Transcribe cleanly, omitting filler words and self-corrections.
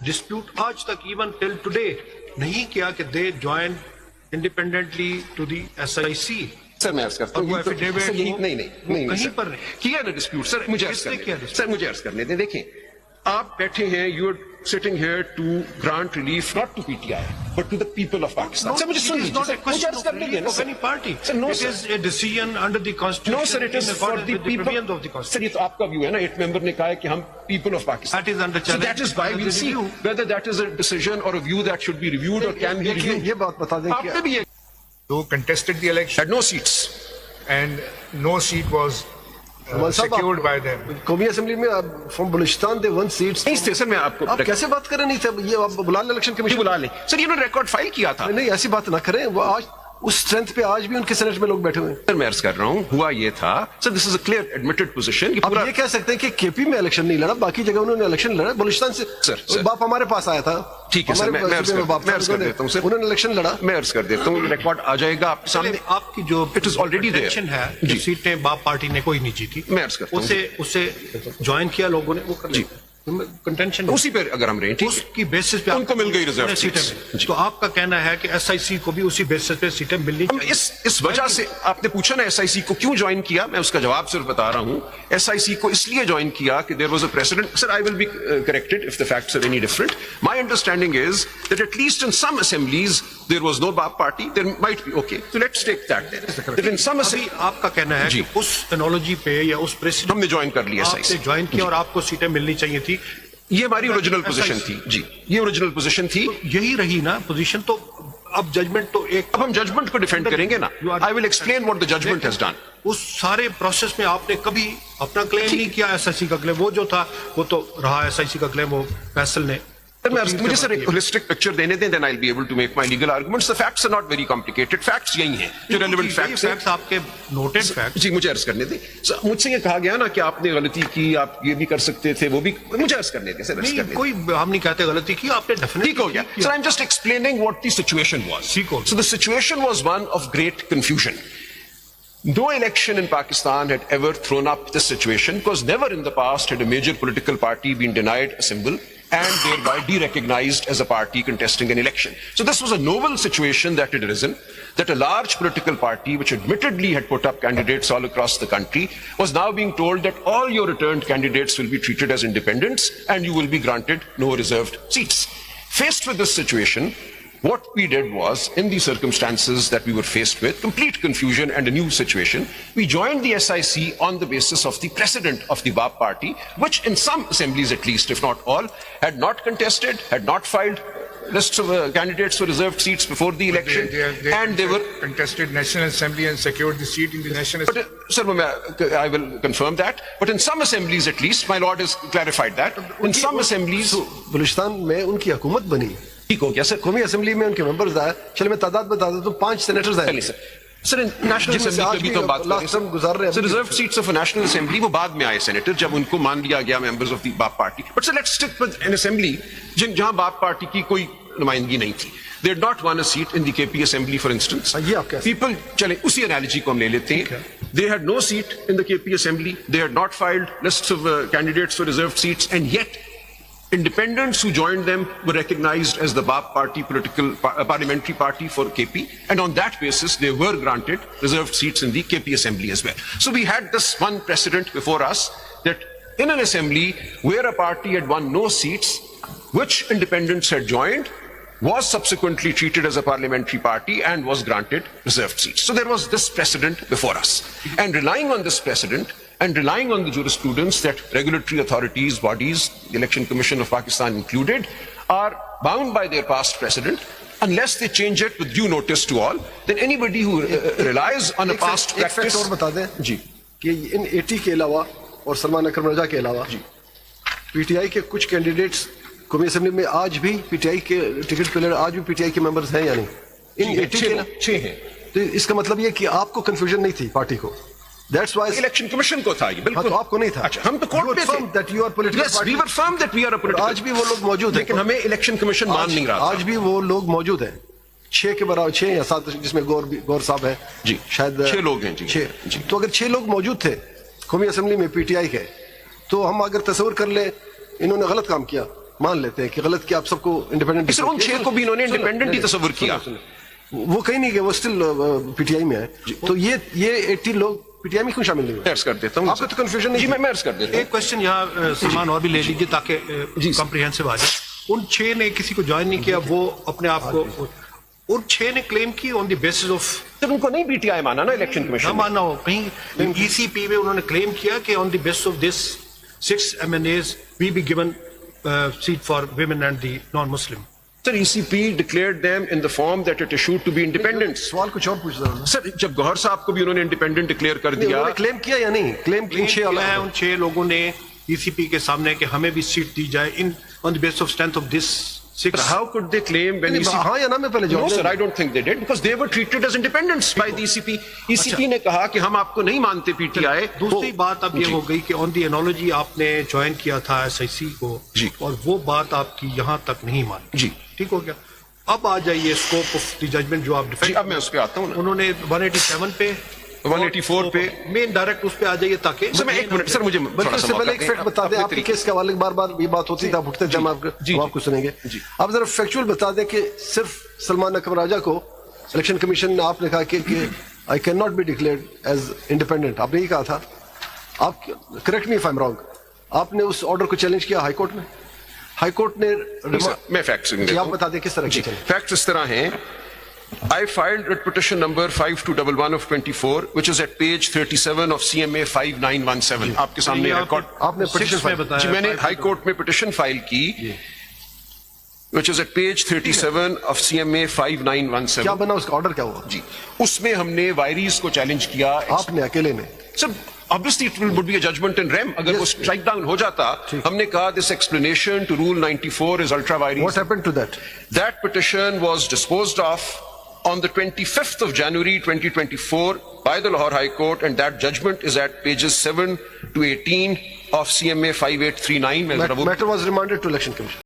Dispute آج تک even ٹل today نہیں کیا کہ they join independently to the SIC. Sir میں عرض کرتا ہوں نہیں کہیں پر کیا نا ڈسپیوٹ. سر مجھے عرض کرنے دیں. دیکھیں آپ بیٹھے ہیں, you are sitting here to grant relief not to PTI but to the people of Pakistan. Sir, it is not a question of relief of any party. Sir, no, it is a decision under the Constitution. No, sir, it is for the people of the Constitution. Sir, یہ تو آپ کا view ہے نا. 8 member نے کہا ہے کہ ہم people of Pakistan. That is under challenge. So that is why we'll see whether that is a decision or a view that should be reviewed or can be reviewed. یہ بات بتا دیں آپ نے بھی who contested the election had no seats and no seat was secured by them. قومی assembly میں from Balochistan they 1 seats نہیں تھے. سر میں آپ کو آپ کیسے بات کریں نہیں تھے یہ آپ بلا لیں الیکشن کمیشن بلا لیں. سر یہ انہوں نے ریکارڈ فائل کیا تھا. نہیں ایسی بات نہ کریں. وہ آج اس اسٹرینتھ پہ آج بھی ان کے سینٹ میں لوگ بیٹھے ہوئے ہیں. سر میں عرض کر رہا ہوں ہوا یہ تھا. سر دس از اے کلیئر ایڈمیٹڈ پوزیشن. آپ یہ کہہ سکتے ہیں کہ KP میں الیکشن نہیں لڑا, باقی جگہ انہوں نے الیکشن لڑا. بلوچستان سے سر باپ ہمارے پاس آیا تھا. ٹھیک ہے سر میں عرض کر دیتا ہوں. سر انہوں نے الیکشن لڑا. میں عرض کر دیتا ہوں ریکارڈ آ جائے گا آپ سامنے. آپ کی جو اٹ از آلریڈی دیئر ہے جو سیٹیں باپ پارٹی نے کوئی نہیں جیتی, میں عرض کرتا ہوں اسے جوائن کیا لوگوں نے, وہ کر جی کنٹینشن اسی پہ اگر ہم رہیں اس کی بیسس پہ ان کو مل گئی ریزرو سیٹیں. تو آپ کا کہنا ہے کہ SIC کو بھی اسی بیسس پہ سیٹیں ملنی چاہیے. اس وجہ سے آپ نے پوچھا نا SIC کو کیوں جوائن کیا, میں اس کا جواب صرف بتا رہا ہوں. SIC کو اس لیے جوائن کیا کہ there was a president. Sir I will be corrected if the facts are any different. My understanding is that at least in some assemblies there was no BAP party. There might be, okay, so let's take that then. That in some آپ کا کہنا ہے کہ اس analogy پہ یا اس president ہم نے join کر لیا SIC سے جوائن کیا اور آپ کو سیٹیں ملنی چاہیے تھی. یہ ہماری اوریجنل پوزیشن تھی. جی یہ اوریجنل پوزیشن تھی. یہی رہی نا پوزیشن. تو اب ججمنٹ تو ایک, اب ہم ججمنٹ کو ڈیفینڈ کریں گے نا. I will explain what the judgment has done. اس سارے پروسیس میں آپ نے کبھی اپنا کلیم نہیں کیا. SIC کا کلیم وہ جو تھا وہ تو رہا. SIC کا کلیم وہ فیصل نے. مجھے سر ایک ہولسٹک پکچر دینے دیں, then I'll be able to make my legal arguments. The facts are not very complicated. Facts یہی ہیں جو relevant facts ہیں. آپ کے noted facts. جی مجھے عرض کرنے دیں. مجھ سے یہ کہا گیا نا کہ آپ نے غلطی کی, آپ یہ بھی کر سکتے تھے, وہ بھی. مجھے عرض کرنے دیں سر. کوئی ہم نہیں کہتے غلطی کی, آپ نے ٹھیک ہو گیا. Sir, I'm just explaining what the situation was. So the situation was one of great confusion. No election in Pakistan had ever thrown up this situation because never in the past had a major political party been denied a symbol and thereby de-recognized as a party contesting an election. So this was a novel situation that had arisen, that a large political party, which admittedly had put up candidates all across the country, was now being told that all your returned candidates will be treated as independents and you will be granted no reserved seats. Faced with this situation, what we did was, in the circumstances that we were faced with, complete confusion and a new situation, we joined the SIC on the basis of the precedent of the BAP party, which in some assemblies at least, if not all, had not contested, had not filed lists of candidates for reserved seats before the election, and they were contested National Assembly and secured the seat in the National Assembly. Sir, I will confirm that. But in some assemblies at least, my lord has clarified that. In some assemblies, Balochistan میں ان کی حکومت بنی. ٹھیک ہو گیا سر. قومی assembly میں ان کے members آئے. چلے میں تعداد بتا دیتا ہوں. 5 سینیٹرز آئے. سر نیشنل اسمبلی کی تو بات گزار رہے ہیں. Sir reserve seats of national assembly وہ بعد میں آئے سینیٹر, جب ان کو مان لیا گیا members of the BAP party. But sir let's stick with an assembly جہاں باپ پارٹی کی کوئی نمائندگی نہیں تھی. They had not won a seat in the KP assembly, for instance. People, چلیں اسی analogy کو ہم لے لیتے ہیں. They had no seat in the KP assembly. They had not filed lists of candidates for reserved seats, and yet independents who joined them were recognized as the BAP party, political parliamentary party for KP, and on that basis they were granted reserved seats in the KP assembly as well. So we had this one precedent before us, that in an assembly where a party had won no seats, which independents had joined, was subsequently treated as a parliamentary party and was granted reserved seats. So there was this precedent before us. And relying on this precedent, and relying on the jurisprudence that regulatory authorities, bodies, the Election Commission of Pakistan included, are bound by their past precedent, unless they change it with due notice to all, then anybody who relies on a past practice... اور بتا دیں جی کہ ان 80 کے علاوہ اور سلمان اکرم رضا کے علاوہ P T I کے کچھ کینڈیڈیٹس قومی اسمبلی میں آج بھی پی ٹی آئی کے ٹکٹ پہ لڑے, آج بھی پی ٹی آئی کے ممبرز ہیں یا نہیں؟ ان 80 کے 6 ہیں. تو اس کا مطلب یہ کہ آپ کو کنفیوژن نہیں تھی پارٹی کو. That's why الیکشن کمیشن کو تھا یہ. بالکل آپ کو نہیں تھا. ہم تو کورٹ پہ تھے. that you are political Yes, party. we were firm that we are a political. آج بھی وہ لوگ موجود ہیں, لیکن ہمیں الیکشن کمیشن مان نہیں رہا تھا. آج بھی وہ لوگ موجود ہیں. 6 کے برابر 6 یا 7 جس میں گور صاحب ہیں. جی شاید 6 لوگ ہیں. جی تو اگر 6 لوگ موجود تھے قومی اسمبلی میں پی ٹی آئی کے, تو ہم اگر تصور کر لیں انہوں نے غلط کام کیا, مان لیتے ہیں کہ غلط کیا آپ سب کو انڈیپینڈنٹ سر ان 6 کو بھی انہوں نے انڈیپینڈنٹ ہی تصور کیا. وہ کہیں نہیں کہ وہ اسٹل پی ٹی آئی میں ہے. تو یہ 80 لوگ پی ٹی آئی میں کیوں شامل نہیں ہوئے؟ عرض کر دیتا ہوں آپ کو تو کنفیوژن نہیں. جی میں عرض کر دیتا ہوں. ایک کوشچن یہاں سلمان اور بھی لے لیجیے تاکہ کمپریہنسو آ جائے. ان 6 نے کسی کو جوائن نہیں کیا, وہ اپنے آپ کو ان 6 نے کلیم کی آن دی بیسس آف سر ان کو نہیں پی ٹی آئی مانا نا الیکشن نہ کمیشن. ماننا ہو, کہیں ای سی پی میں انہوں نے کلیم کیا کہ on the basis of this 6 MNAs we be given seat for women and the non Muslim. Sir E C P declared them in the form that it issued to be independent. سوال کچھ اور پوچھ رہا ہوں. سر جب گوہر صاحب کو بھی انہوں نے انڈیپینڈنٹ ڈکلیئر کر دیا, انہوں نے کلیم کیا یا نہیں؟ کلیم کلیم کیا ہے ان 6 لوگوں نے ای سی پی کے سامنے کہ ہمیں بھی سیٹ دی جائے ان on the base of strength of this 6. how could they claim when ECP... ہاں یا نا میں پہلے No جواب sir, I don't think they did because they were treated as independents by the ECP. ECP نے کہا کہ ہم آپ کو نہیں مانتے پی ٹی آئی. دوسری بات اب یہ ہو گئی کہ آن دی انالوجی آپ نے جوائن کیا تھا ایس آئی سی کو, اور وہ بات آپ کی یہاں تک نہیں مانی. جی ٹھیک ہو گیا. اب آ جائیے اسکوپ آف دی ججمنٹ جو آپ ڈیفینڈ. اب میں اس پہ آتا ہوں. انہوں نے 187 پہ 184 پہ مین ڈائریکٹ اس پہ آ جائیے تاکہ سر میں ایک منٹ سر مجھے بلکہ اس سے پہلے ایک فیکٹ بتا دیں. آپ کے کیس کے حوالے بار بار یہ بات ہوتی تھی, آپ اٹھتے جب آپ کو سنیں گے. آپ ذرا فیکچوئل بتا دیں کہ صرف سلمان اکرم راجہ کو الیکشن کمیشن نے آپ نے کہا کہ I can not be declared as independent, آپ نے یہ کہا تھا. آپ correct me if I am wrong, آپ نے اس آرڈر کو چیلنج کیا ہائی کورٹ میں. ہائی کورٹ نے میں فیکٹس آپ بتا دیں کس طرح کی چلیں. فیکٹس اس طرح ہیں. I filed writ petition number 5211 of 24, which is at page 37 of CMA 5917. آپ کے سامنے ریکارڈ. آپ نے petition میں بتایا. جی میں نے ہائی کورٹ میں پٹیشن فائل کی, which is at page 37 of CMA 5917. کیا بنا اس کا آرڈر کیا ہوا؟ جی اس میں ہم نے وائریز کو چیلنج کیا. آپ نے اکیلے نے؟ سر obviously it would be a judgment in rem. اگر وہ strike down ہو جاتا, ہم نے کہا this explanation to rule 94 is ultra vires. What happened to that? That petition was disposed of on the 25th of January 2024 by the Lahore High Court, and that judgment is at pages 7 to 18 of CMA 5839. Matter was remanded to Election Commission.